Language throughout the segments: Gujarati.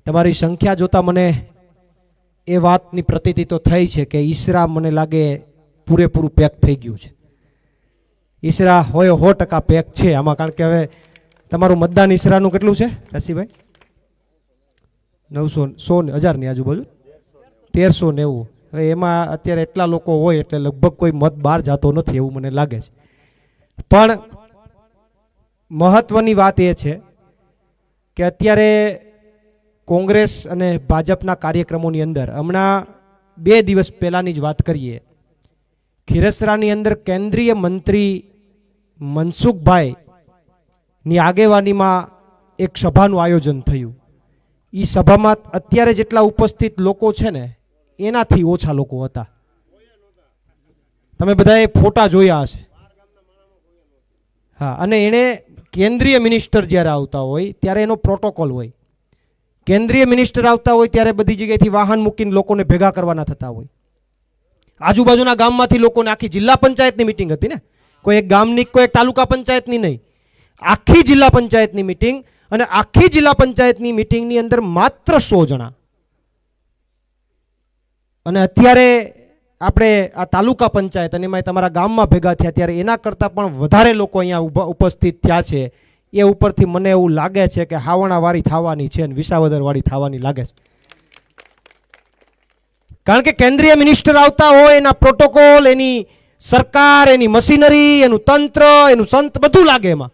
તમારી સંખ્યા જોતા મને એ વાતની પ્રતીતિ તો થઈ છે કે ઈસરા મને લાગે પૂરેપૂરું પેક થઈ ગયું છે. ઈસરા હોય 100% પેક છે આમાં, કારણ કે હવે તમારું મતદાન ઈસરાનું કેટલું છે રસીભાઈ? 900 ની આજુબાજુ 1390. હવે એમાં અત્યારે એટલા લોકો હોય એટલે લગભગ કોઈ મત બહાર જતો નથી એવું મને લાગે છે. પણ મહત્વની વાત એ છે કે અત્યારે કોંગ્રેસ અને ભાજપના કાર્યક્રમોની અંદર હમણાં 2 દિવસ પહેલાની જ વાત કરીએ, ખીરસરાની અંદર કેન્દ્રીય મંત્રી મનસુખભાઈ ની આગેવાનીમાં એક સભાનું આયોજન થયું. એ સભામાં અત્યારે જેટલા ઉપસ્થિત લોકો છે ને એનાથી ઓછા લોકો હતા. તમે બધાએ ફોટા જોયા હશે. હા, અને એને કેન્દ્રીય મિનિસ્ટર જ્યારે આવતા હોય ત્યારે એનો પ્રોટોકોલ હોય. કેન્દ્રીય મિનિસ્ટર આવતા હોય ત્યારે બધી જગ્યાએથી વાહન મૂકીને લોકોને ભેગા કરવાના થતા હોય. આજુબાજુના ગામમાંથી લોકોને, આખી જિલ્લા પંચાયતની મિટિંગ હતી ને, કોઈ એક ગામની કોઈ એક તાલુકા પંચાયતની નહીં, આખી જિલ્લા પંચાયતની મિટિંગ. અને આખી જિલ્લા પંચાયતની મિટિંગની અંદર માત્ર 100 જણા. અને અત્યારે આપણે આ તાલુકા પંચાયત અને એમાં તમારા ગામમાં ભેગા થયા ત્યારે એના કરતાં પણ વધારે લોકો અહીંયા ઉપસ્થિત થયા છે. એ ઉપરથી મને એવું લાગે છે કે હાવણાવાળી થવાની છે અને વિસાવદરવાળી થવાની લાગે છે. કારણ કે કેન્દ્રીય મિનિસ્ટર આવતા હોય, એના પ્રોટોકોલ, એની સરકાર, એની મશીનરી, એનું તંત્ર, એનું સંત બધું લાગે, એમાં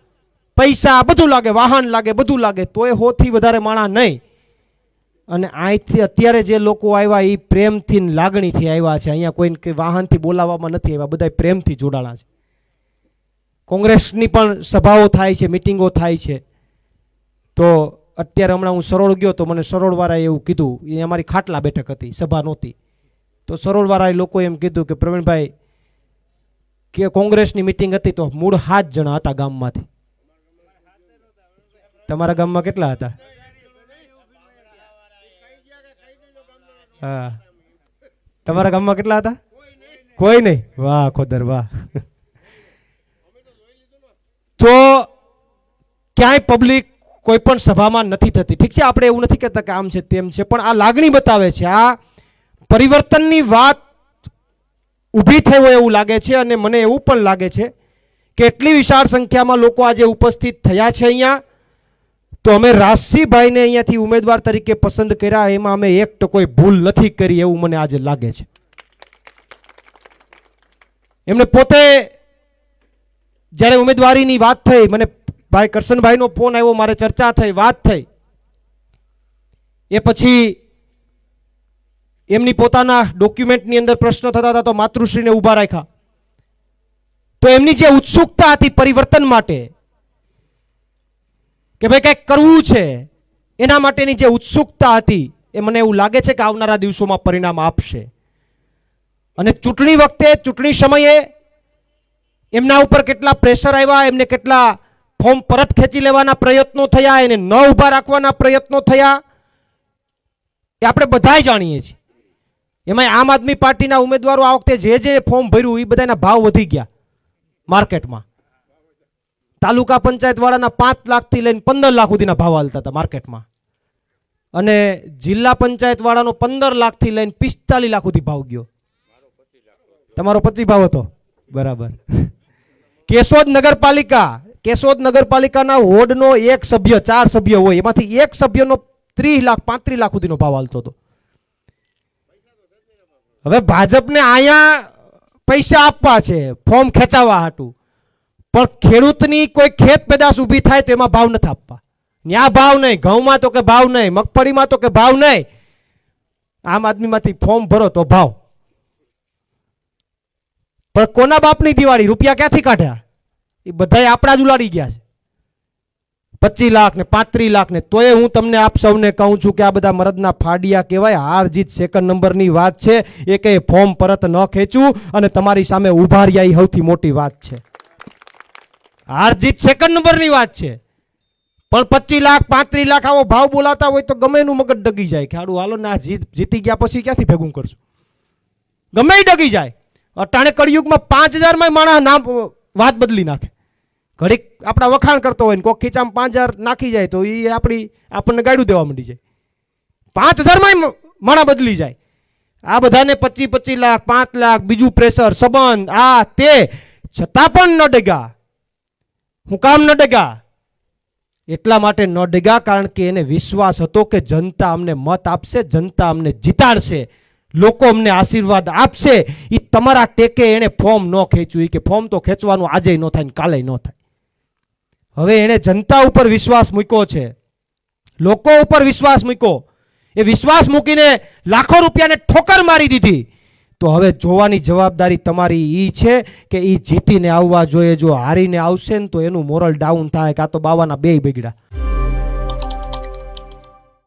પૈસા બધું લાગે, વાહન લાગે, બધું લાગે, તો એ 100 થી વધારે માણા નહીં. અને અહીંથી અત્યારે જે લોકો આવ્યા એ પ્રેમથી લાગણીથી આવ્યા છે. અહીંયા કોઈ વાહનથી બોલાવવામાં નથી આવ્યા, બધા પ્રેમથી જોડાણા છે. કોંગ્રેસની પણ સભાઓ થાય છે, મિટિંગો થાય છે. તો અત્યારે હમણાં હું સરોડ ગયો તો મને સરોડવાળાએ એવું કીધું, એ અમારી ખાટલા બેઠક હતી, સભા નહોતી, તો સરોડવાળાએ લોકો એમ કીધું કે પ્રવીણભાઈ કે કોંગ્રેસની મિટિંગ હતી તો મૂળ 7 જણા હતા ગામમાંથી. તમારા ગામમાં કેટલા હતા? હા, તમારા ગામમાં કેટલા હતા? કોઈ નહીં. વાહ ખોદર વાહ. તો ક્યાંય પબ્લિક કોઈ પણ સભામાં નથી થતી. ઠીક છે, આપણે એવું નથી કહેતા કે આમ છે તેમ છે, પણ આ લાગણી બતાવે છે, આ પરિવર્તનની વાત ઊભી થઈ હોય એવું લાગે છે. અને મને એવું પણ લાગે છે કે એટલી વિશાળ સંખ્યામાં લોકો આજે ઉપસ્થિત થયા છે અહીંયા, તો અમે રાશિભાઈને અહીંયાથી ઉમેદવાર તરીકે પસંદ કર્યા, એમાં અમે 1% ભૂલ નથી કરી એવું મને આજે લાગે છે. એમને પોતે જ્યારે ઉમેદવારીની વાત થઈ, મને ભાઈ કરશનભાઈનો ફોન આવ્યો, મારે ચર્ચા થઈ, વાત થઈ, એ પછી એમની પોતાના ડોક્યુમેન્ટની અંદર પ્રશ્ન થતા હતા તો માતૃશ્રીને ઊભા રાખ્યા. તો એમની જે ઉત્સુકતા હતી પરિવર્તન માટે, કે ભાઈ કંઈક કરવું છે, એના માટેની જે ઉત્સુકતા હતી, એ મને એવું લાગે છે કે આવનારા દિવસોમાં પરિણામ આપશે. અને ચૂંટણી વખતે, ચૂંટણી સમયે એમના ઉપર કેટલા પ્રેશર આવ્યા, એમને કેટલા ફોર્મ પરત ખેંચી લેવાના પ્રયત્નો થયા, એને ન ઊભા રાખવાના પ્રયત્નો થયા, એ આપણે બધા જાણીએ છીએ. એમાં આમ આદમી પાર્ટીના ઉમેદવારો આ વખતે જે ફોર્મ ભર્યું એ બધાના ભાવ વધી ગયા માર્કેટમાં. તાલુકા પંચાયત વાળાના 5 લાખથી લઈને 15 લાખ સુધીના ભાવ હાલતા હતા માર્કેટમાં. અને જિલ્લા પંચાયત વાળાનો 15 લાખથી લઈને 45 લાખ સુધી ભાવ ગયો. તમારો 25 ભાવ હતો, બરાબર. કેશોદ નગરપાલિકાના વોર્ડનો એક સભ્ય, 4 સભ્ય હોય, એમાંથી એક સભ્યનો 30 લાખ 35 લાખ સુધીનો ભાવ હાલતો હતો. હવે ભાજપને અહીંયા પૈસા આપવા છે ફોર્મ ખેંચાવા હાટું, પણ ખેડૂતની કોઈ ખેત પેદાશ ઊભી થાય તો એમાં ભાવ નથી આપવા. ન્યા ભાવ નહીં, ઘઉંમાં તો કે ભાવ નહીં, મગફળીમાં તો કે ભાવ નહીં. આમ આદમીમાંથી ફોર્મ ભરો તો ભાવ. પણ કોના બાપની દિવાળી? રૂપિયા ક્યાંથી કાઢ્યા? એ બધા આપણા જ ઉલાડી ગયા છે. 25 લાખ ને 35 લાખ ને. તોય હું તમને આપ સૌને કહું છું કે આ બધા મરદના ફાડિયા કહેવાય. હાર જીત સેકન્ડ નંબરની વાત છે. એ કઈ ફોર્મ પરત ન ખેંચું અને તમારી સામે ઉભા રહ્યા એ સૌથી મોટી વાત છે. હાર જીત સેકન્ડ નંબરની વાત છે. પણ 25 લાખ 35 લાખ આવો ભાવ બોલાતા હોય તો ગમે એનું મગજ ડગી જાય કે હાડું હાલો ના, જીતી ગયા પછી ક્યાંથી ભેગું કરશું? ગમે એ ડગી જાય. અટાણે કળિયુગમાં 5000 માં માણસ નામ વાત બદલી નાખે. ઘડીક આપણા વખાણ કરતો હોય ને કોક ખીચામાં 5000 નાખી જાય તો એ આપણને ગાડું દેવા માંડી જાય 5,000માં માણા બદલી જાય. આ બધાને 25-25 લાખ 5 લાખ બીજું પ્રેશર સંબંધ આ તે છતાં પણ ન ડગ્યા. હું કામ ન ડગ્યા? એટલા માટે ન ડગ્યા કારણ કે એને વિશ્વાસ હતો કે જનતા અમને મત આપશે, જનતા અમને જીતાડશે, લોકો અમને આશીર્વાદ આપશે. એ તમારા ટેકે એને ફોર્મ ન ખેંચ્યું કે ફોર્મ તો ખેંચવાનું આજે ન થાય ને કાલે ન થાય. હવે એને જનતા ઉપર વિશ્વાસ મૂક્યો છે, લોકો ઉપર વિશ્વાસ મૂક્યો. એ વિશ્વાસ મૂકીને લાખો રૂપિયાને ઠોકર મારી દીધી. તો હવે જોવાની જવાબદારી તમારી ઈ છે કે ઈ જીતીને આવવા જોઈએ. જો હારીને આવશે ને તો એનું મોરલ ડાઉન થાય, કાં તો બાવાના બેય બગડ્યા.